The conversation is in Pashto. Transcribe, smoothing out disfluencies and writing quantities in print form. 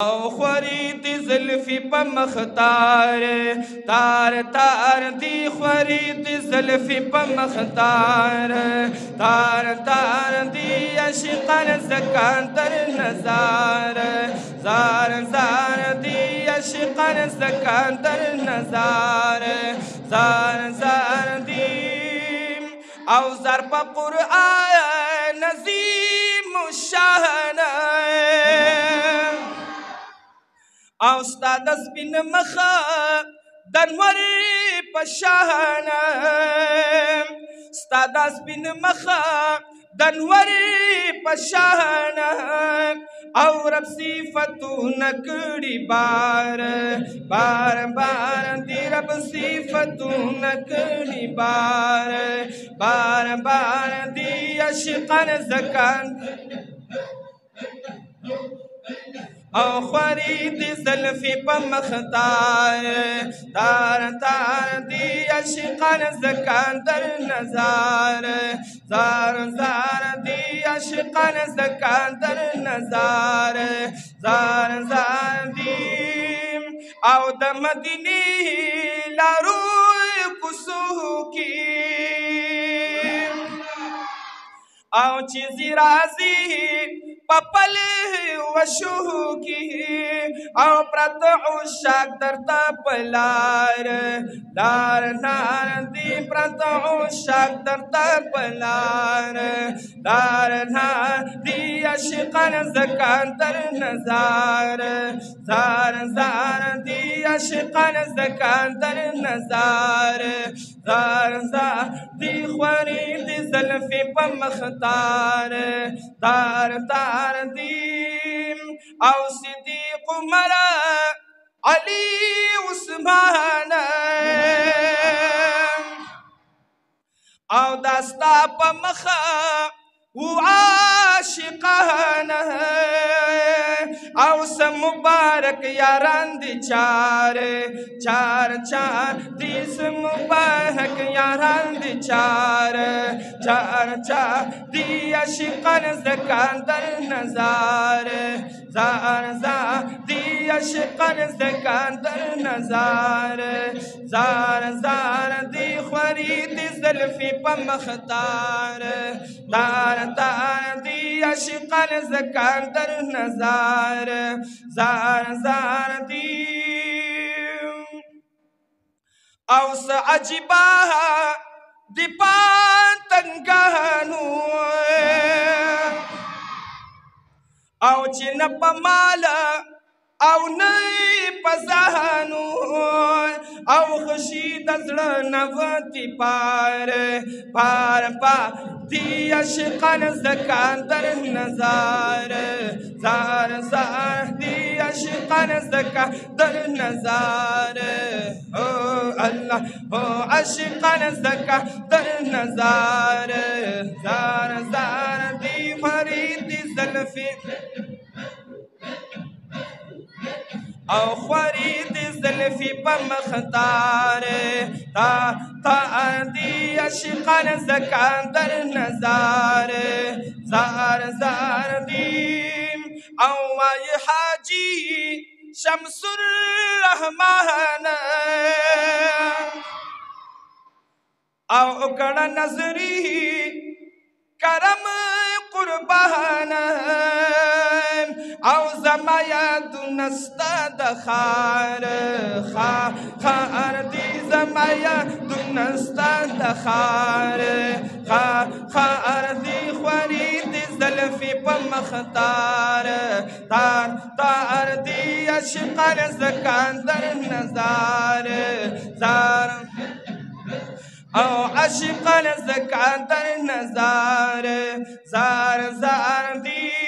او خوری دی زلفی پا مختار تار تار دی خوری دی زلفی پا مختار تار تار دی عشقان زکان در نظار زار زار دی عشقان زکان در نظار زار زار دی او زر پا قرآن نظیم الشان او ستا د سپین مخه د انور په شان ستا د سپین مخه د انور په شان او رب صفتونه کړي بار بار بار دی رب صفتونه کړي بار بار بار دی عشقان زکان او خوری دی زلفی پا مختار تار تار دی عشقان زکان در نظار زار زار دی عشقان زکان در نظار زار زار دی او د مدینی لاروی کسو کی او چیزی رازی پپل وشو کی او پرت عشاق در تپلار دار نار دی پرت عشاق در تپلار دار نار دی عشقان زکان در نظار زار زار دی عشقان زکان در نظار زار زار دی خوری دی زلفی پا مختار تار تار دیم او صدیق عمر علی عثمان او داستا پا مخا و عاشقان او سم مبارک یاران دی چار چار چار دی سم مبارک یاران دی چار چار چار دی عشقان زکان در نظار زار زار دی عشقان زکان در نظار زار زار دی خوری دی زلفی پا مختار تار تار دی عشقان زکان در نظار زار زار دی او سا عجبا دی پانتنگانو او چی نپا مالا او نئی پزانو او خشید ازڑا نواتی پار پار پار دی عشقان زکان در نظار زار زار دی عشقان زکان در نظار او اللہ او عشقان زکان در نظار زار زار دی فرید زلفی او خوری دی زلفی پا مختار تا دی عشقان زکان در نظار زار زار دیم او وای حاجی شمس الرحمن او اکڑا نظری کرم قربان او زما یادونستا د خار خار دی زما یادونستا د خار خار دی خوری دی زلفی پا مختار تار تار دی عشقان زکان در نظار زار او عشقان زکان در نظار زار زار دی